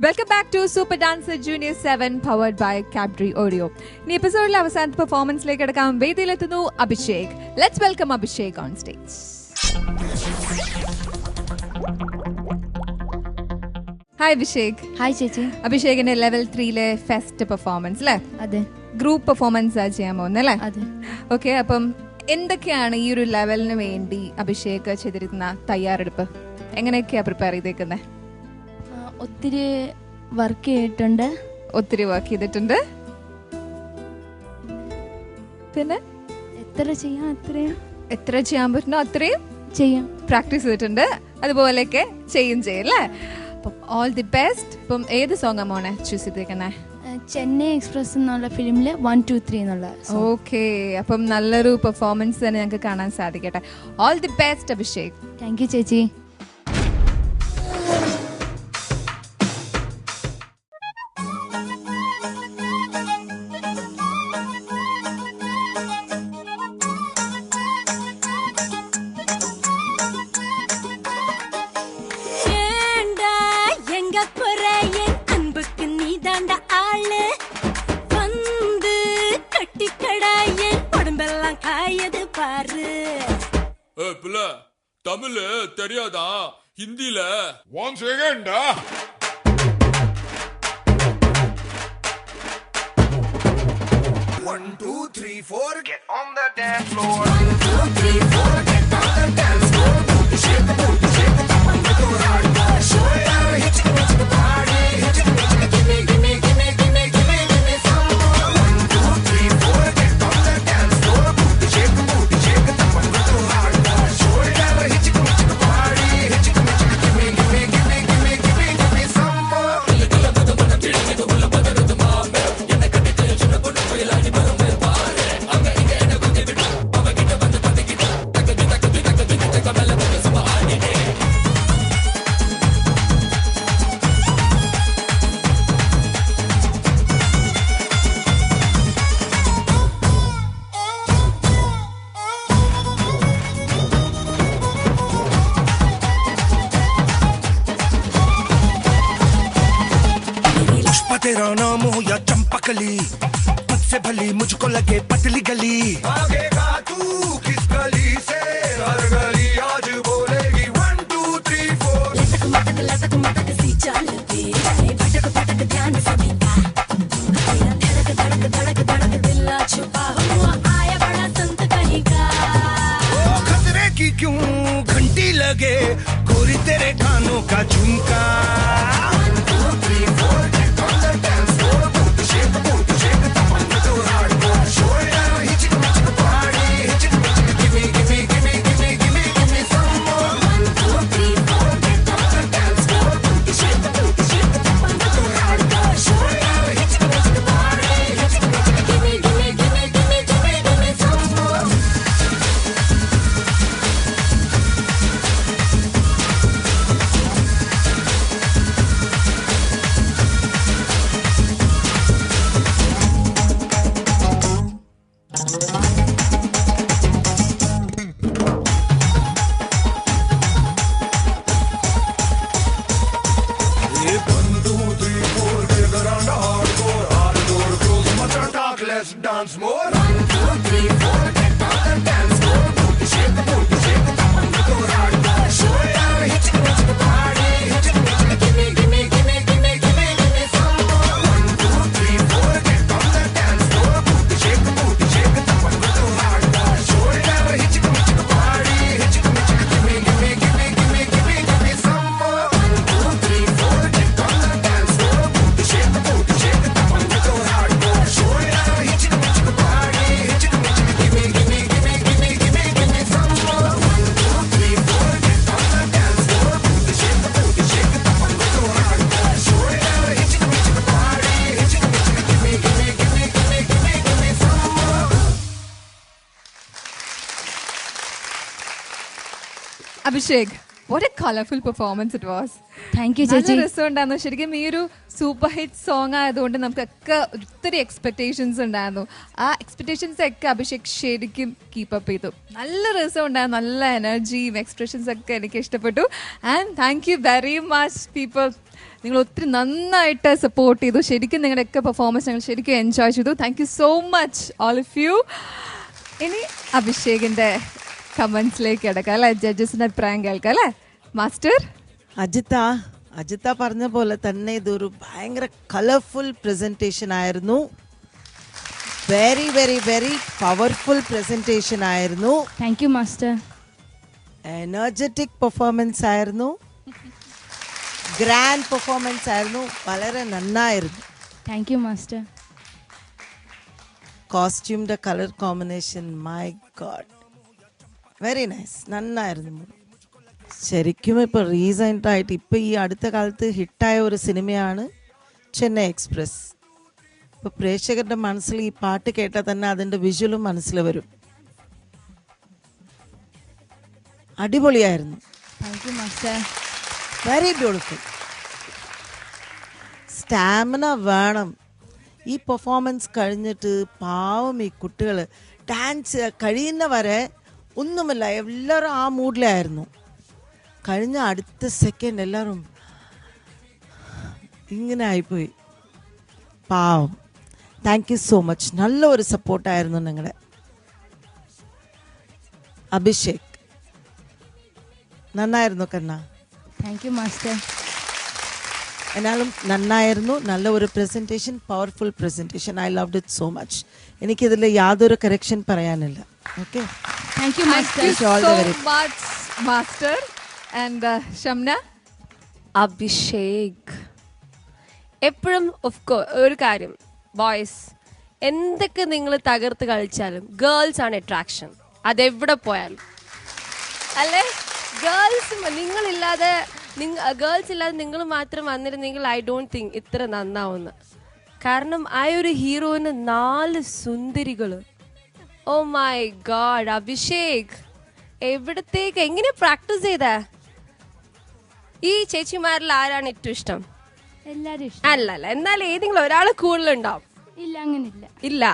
Welcome back to super dancer junior 7 powered by കാബ്രി audio. ഇനി എപ്പിസോഡിലെ അവസാനത്തെ പെർഫോമൻസിലേക്ക് എടുക്കാൻ വേദിയിലെത്തുന്നു Abhishek. Let's welcome Abhishek on stage. Hi Abhishek. Hi ചേച്ചി. അഭിഷേകിന്റെ ലെവൽ 3 ഫെസ്റ്റ് പെർഫോമൻസ് അല്ലേ? അതെ. ഗ്രൂപ്പ് പെർഫോമൻസ് ചെയ്യാൻ പോകുന്നത് അല്ലേ? അതെ. ഓക്കെ, അപ്പം എന്തൊക്കെയാണ് ഈ ഒരു ലെവലിന് വേണ്ടി അഭിഷേക് ചെയ്തിരുന്ന തയ്യാറെടുപ്പ്? എങ്ങനെയൊക്കെയാ പ്രിപ്പയർ ചെയ്തേക്കുന്നത്? ഒത്തിരി വർക്ക് ചെയ്തിട്ടുണ്ട്. പിന്നെ എത്ര ചെയ്യാൻ പറ്റുന്നോ അത്രയും ചെയ്യാം. പ്രാക്ടീസ് ചെയ്തിട്ടുണ്ട്, അതുപോലെയൊക്കെ ചെയ്യും അല്ലേ? അപ്പം ഓൾ ദി ബെസ്റ്റ്. ഇപ്പം ഏത് സോങ് മോനെ ചൂസ് ചെയ്തേക്കുന്നേ? ചെന്നൈ എക്സ്പ്രസ് എന്നുള്ള ഫിലിമില് 1, 2, 3 എന്നുള്ള. ഓക്കെ, അപ്പം നല്ലൊരു പെർഫോമൻസ് തന്നെ ഞങ്ങൾക്ക് കാണാൻ സാധിക്കട്ടെ. All the best Abhishek. Thank you ചേച്ചി. தமிழ் தெரியாதா? ஹிந்தில one செகண்டா. One, two, three, four, get on the dance floor. 1, 2, 3, 4, get on the dance floor. Shake the booty, shake the top and go hard. Show it out, hit it, hit the party, hit it, give me, give me, give me, give me, give me, give me some more. 1, 2, 3, 4, get on the dance floor. Shake the booty, shake the top and go hard. Show it out, hit it, hit the party, hit it, give me, give me, give me, give me, give me, give me some more. तेरा नाम हो या चंपकली, पद से भली मुझको लगे पतली गली. भागेगा तू किस गली से? हर गली आज बोलेगी 1, 2, 3, 4. लटक मटक सी चलती है, भटक भटक ध्यान सभी का. धड़क धड़क धड़क धड़क दिल छुपा हुआ आया बड़ा संत कहीं का. ओ खतरे की क्यों घंटी लगे, गोरी तेरे कानों का झुमका. 1, 2, 3, 4. Let's dance more. 1, 2, 3, 4, get on the dance floor. Shake the booty, shake the top and go hard. Show it out, hit it, hit the party, hit it, give me, give me, give me, give me, give me, give me some more. 1, 2, 3, 4, get on the dance floor. Shake the booty, shake the top and go hard. Show it out, hit it, hit the party, hit it, give me, give me, give me, give me, give me, give me some more. 1, 2, 3, 4, get on the dance floor. Shake the booty, shake the top and go hard. Show it out. Abhishek, What a colorful performance it was. Thank you നല്ല ചേച്ചി. രസമുണ്ടായിരുന്നു. ശരിക്കും ഈ ഒരു super hit song ആയതുകൊണ്ട് നമുക്കൊക്കെ ഒത്തിരി expectations ഉണ്ടായിരുന്നു. ആ എക്സ്പെക്ടേഷൻസ് ഒക്കെ അഭിഷേക് ശരിക്കും കീപ്പപ്പ് ചെയ്തു. നല്ല രസമുണ്ടായിരുന്നു. നല്ല എനർജിയും എക്സ്പ്രഷൻസ് ഒക്കെ എനിക്ക് ഇഷ്ടപ്പെട്ടു. And thank you very much people. നിങ്ങൾ ഒത്തിരി നന്നായിട്ട് സപ്പോർട്ട് ചെയ്തു. ശരിക്കും നിങ്ങളുടെയൊക്കെ പെർഫോമൻസ് ഞങ്ങൾ ശരിക്കും എൻജോയ് ചെയ്തു. Thank you so much all of you. ഇനി അഭിഷേകിന്റെ കമന്റ്സിലേക്ക് കിടക്കാം അല്ലെ, ജഡ്ജസിന്റെ അഭിപ്രായം കേൾക്കാം അല്ലെ മാസ്റ്റർ. അജിത പറഞ്ഞ പോലെ തന്നെ ഇതൊരു ഭയങ്കര കളർഫുൾ പ്രസന്റേഷൻ ആയിരുന്നു. Very very very powerful presentation ആയിരുന്നു. Thank you master. Energetic performance ആയിരുന്നു. ഗ്രാൻഡ് പെർഫോമൻസ് ആയിരുന്നു. വളരെ നന്നായിരുന്നു. Thank you master. കോസ്റ്റ്യൂമിന്റെ colour combination my god very nice. നന്നായിരുന്നു. ശരിക്കും ഇപ്പോൾ റീസെൻ്റായിട്ട് ഇപ്പോൾ ഈ അടുത്ത കാലത്ത് ഹിറ്റായ ഒരു സിനിമയാണ് ചെന്നൈ എക്സ്പ്രസ്. ഇപ്പോൾ പ്രേക്ഷകരുടെ മനസ്സിൽ ഈ പാട്ട് കേട്ടാൽ തന്നെ അതിൻ്റെ വിഷ്വലും മനസ്സിൽ വരും. അടിപൊളിയായിരുന്നു. Thank you master. Very beautiful. Stamina വേണം. ഈ പെർഫോമൻസ് കഴിഞ്ഞിട്ട് പാവം ഈ കുട്ടികൾ ഡാൻസ് കഴിയുന്നവരെ ഒന്നുമില്ല, എല്ലാവരും ആ മൂഡിലായിരുന്നു. കഴിഞ്ഞ അടുത്ത സെക്കൻഡ് എല്ലാവരും ഇങ്ങനെ ആയിപ്പോയി. പാവം. Thank you so much. നല്ലൊരു സപ്പോർട്ടായിരുന്നു നിങ്ങളുടെ. അഭിഷേക് നന്നായിരുന്നു കണ്ണ. Thank you master. എന്നാലും നന്നായിരുന്നു. നല്ല ഒരു presentation, powerful presentation. I loved it so much. എനിക്കിതിൽ യാതൊരു കറക്ഷൻ പറയാനില്ല. Okay, thank you master. all the very much master. And Shamna. Abhishek എപ്പോഴും ഒരു കാര്യം, ബോയ്സ് എന്തൊക്കെ നിങ്ങൾ തകർത്ത് കളിച്ചാലും ഗേൾസ് ആണ് അട്രാക്ഷൻ. അതെവിടെ പോയാലും അല്ലേ? ഗേൾസ് നിങ്ങളില്ലാതെ ഗേൾസ് ഇല്ലാതെ നിങ്ങൾ മാത്രം വന്നിരുന്നെങ്കിൽ ഐ ഡോണ്ട് തിങ്ക് ഇത്ര നന്നാവുന്നു. കാരണം ആ ഒരു ഹീറോയിന് 4 സുന്ദരികൾ. Oh my god. അഭിഷേക് എവിടത്തേക്ക് എങ്ങനെ പ്രാക്ടീസ് ചെയ്തേ? ഈ ചേച്ചിമാരിൽ ആരാണ് ഏറ്റവും ഇഷ്ടം? എല്ലാരും ഇഷ്ടം. അല്ല എന്നാൽ ഏതെങ്കിലും ഒരാൾ കൂടുതലുണ്ടാവും. ഇല്ല, അങ്ങനില്ല. ഇല്ല.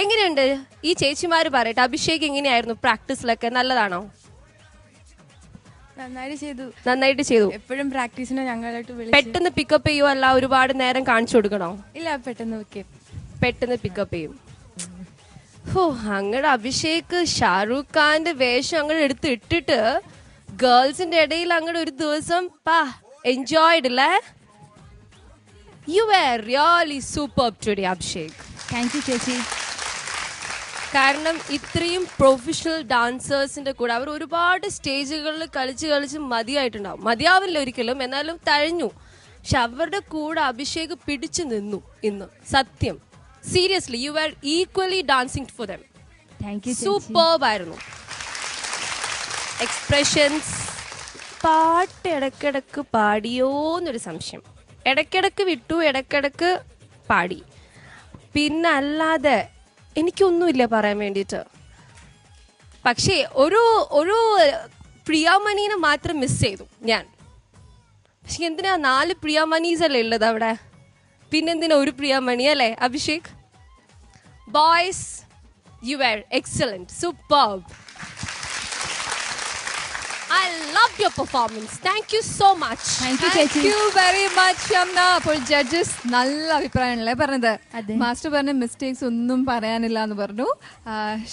എങ്ങനെയുണ്ട് ഈ ചേച്ചിമാര് പറയട്ടെ, അഭിഷേക് എങ്ങനെയായിരുന്നു പ്രാക്ടീസിലൊക്കെ? നല്ലതാണോ? നന്നായിട്ട് ചെയ്തു. എപ്പോഴും പ്രാക്ടീസിന് ഞങ്ങളായിട്ട് പെട്ടെന്ന് പിക്കപ്പ് ചെയ്യുമോ അല്ല ഒരുപാട് നേരം കാണിച്ചു കൊടുക്കണോ? ഇല്ല, പെട്ടെന്ന് പിക്കപ്പ് ചെയ്യും. ഓ, അങ്ങടെ അഭിഷേക് ഷാറൂഖ് ഖാന്റെ വേഷം അങ്ങോട്ട് എടുത്ത് ഇട്ടിട്ട് ഗേൾസിന്റെ ഇടയിൽ അങ്ങോട്ട് ഒരു ദിവസം എൻജോയ്ഡ് അല്ലേ? You are really super today Abhishek. Thank you ചേച്ചി. കാരണം ഇത്രയും പ്രൊഫഷണൽ ഡാൻസേഴ്സിന്റെ കൂടെ അവർ ഒരുപാട് സ്റ്റേജുകളിൽ കളിച്ച് മതിയായിട്ടുണ്ടാവും. മതിയാവില്ല ഒരിക്കലും, എന്നാലും തഴഞ്ഞു. പക്ഷെ അവരുടെ കൂടെ അഭിഷേക് പിടിച്ചു നിന്നു ഇന്ന്. സത്യം, seriously you are equally dancing for them. Thank you. Superb ആയിരുന്നു. എക്സ്പ്രഷൻസ്. പാട്ട് ഇടക്കിടക്ക് പാടിയോന്നൊരു സംശയം. ഇടക്കിടക്ക് വിട്ടു, ഇടക്കിടക്ക് പാടി. പിന്നെ അല്ലാതെ എനിക്കൊന്നുമില്ല പറയാൻ വേണ്ടിയിട്ട്. പക്ഷേ ഒരു പ്രിയാമണീനെ മാത്രം മിസ് ചെയ്തു ഞാൻ. പക്ഷെ എന്തിനാ 4 പ്രിയാമണീസ് അല്ലേ ഉള്ളത് അവിടെ? പിന്നെന്തിനാ ഒരു പ്രിയാമണി അല്ലേ Abhishek? Boys, you are excellent, superb. I loved your performance. Thank you so much. Thank you ചേച്ചി. Thank you very much, Shamna. അപ്പോൾ ജഡ്ജസ് നല്ല അഭിപ്രായമാണല്ലേ പറഞ്ഞത്. അതെ. മാസ്റ്റർ പറഞ്ഞ മിസ്റ്റേക്സ് ഒന്നും പറയാനില്ല എന്ന് പറഞ്ഞു.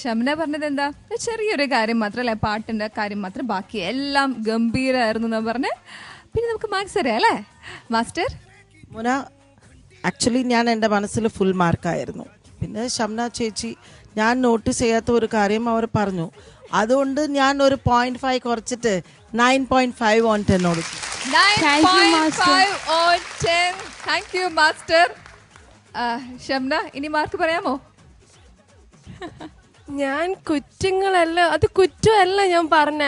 ഷംന പറഞ്ഞത് എന്താ, ചെറിയൊരു കാര്യം മാത്രം അല്ലെ, പാട്ടിന്റെ കാര്യം മാത്രം, ബാക്കി എല്ലാം ഗംഭീരമായിരുന്നു എന്ന് പറഞ്ഞ്. പിന്നെ നമുക്ക് മാർക്സ് അറിയാം അല്ലേ മാസ്റ്റർ? മുന, ആക്ച്വലി ഞാൻ എൻ്റെ മനസ്സിൽ ഫുൾ മാർക്കായിരുന്നു. പിന്നെ ഷംന ചേച്ചി ഞാൻ നോട്ടീസ് ചെയ്യാത്ത ഒരു കാര്യം അവർ പറഞ്ഞു. അതുകൊണ്ട് ഞാൻ ഒരു 0.5 കുറച്ചിട്ട് 9.5 on 10 കൊടുത്തു. 9.5 on 10. Thank you master. Shamna, ഇനി മാർക്ക് പറയാമോ? ഞാൻ കുറ്റങ്ങളല്ല, അത് കുറ്റമല്ല ഞാൻ പറഞ്ഞ.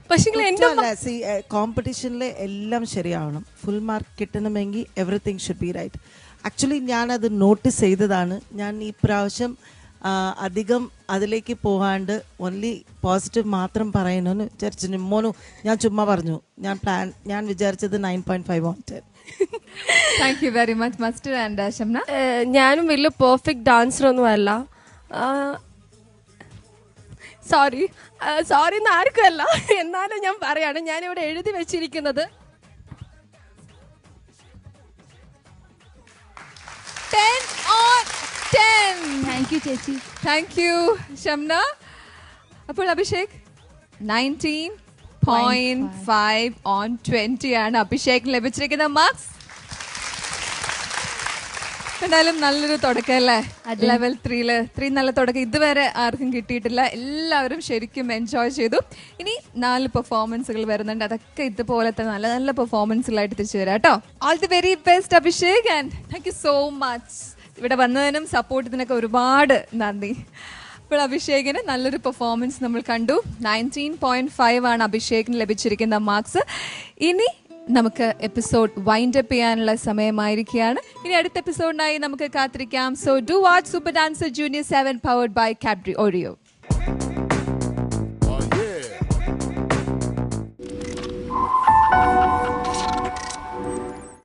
പക്ഷെ കോമ്പറ്റീഷനിൽ എല്ലാം ശരിയാവണം. ഫുൾ മാർക്ക് കിട്ടണമെങ്കിൽ everything should be right. Actually ഞാനത് നോട്ടീസ് ചെയ്തതാണ്. ഞാൻ ഈ പ്രാവശ്യം അധികം അതിലേക്ക് പോകാണ്ട് ഓൺലി പോസിറ്റീവ് മാത്രം പറയണമെന്ന് വിചാരിച്ചു. മോനു ഞാൻ ചുമ്മാ പറഞ്ഞു, ഞാൻ വിചാരിച്ചത് 9.5 on 10. Thank you very much muster and Shamna. ഞാനും വലിയ പെർഫെക്റ്റ് ഡാൻസർ ഒന്നും അല്ല. സോറി എന്ന് ആർക്കും അല്ല. എന്നാലും ഞാൻ പറയാണ്, ഞാനിവിടെ എഴുതി വെച്ചിരിക്കുന്നത് 10 on 10. താങ്ക് യു ചേച്ചി. Thank you Shamna. അപ്പോൾ അഭിഷേക് 19.5 on 20 ആണ് അഭിഷേകിന് ലഭിച്ചിരിക്കുന്ന മാർക്സ്. എന്തായാലും നല്ലൊരു തുടക്കം അല്ലേ ലെവൽ 3-ല്. 3 നല്ല തുടക്കം ഇതുവരെ ആർക്കും കിട്ടിയിട്ടില്ല. എല്ലാവരും ശരിക്കും എൻജോയ് ചെയ്തു. ഇനി 4 പെർഫോമൻസുകൾ വരുന്നുണ്ട്. അതൊക്കെ ഇതുപോലത്തെ നല്ല നല്ല പെർഫോമൻസുകളായിട്ട് തിരിച്ചു വരാം കേട്ടോ. All the very best Abhishek and thank you so much. ഇവിടെ വന്നതിനും സപ്പോർട്ടിനൊക്കെ ഒരുപാട് നന്ദി. അപ്പോൾ അഭിഷേകിന് നല്ലൊരു പെർഫോമൻസ് നമ്മൾ കണ്ടു. 19.5 ആണ് അഭിഷേകിന് ലഭിച്ചിരിക്കുന്ന മാർക്സ്. ഇനി നമുക്ക് എപ്പിസോഡ് വൈൻഡ് അപ്പ് ചെയ്യാനുള്ള സമയമായിരിക്കുകയാണ്. ഇനി അടുത്ത എപ്പിസോഡിനായി നമുക്ക് കാത്തിരിക്കാം. So do watch super dancer junior 7 powered by Cadbury Oreo.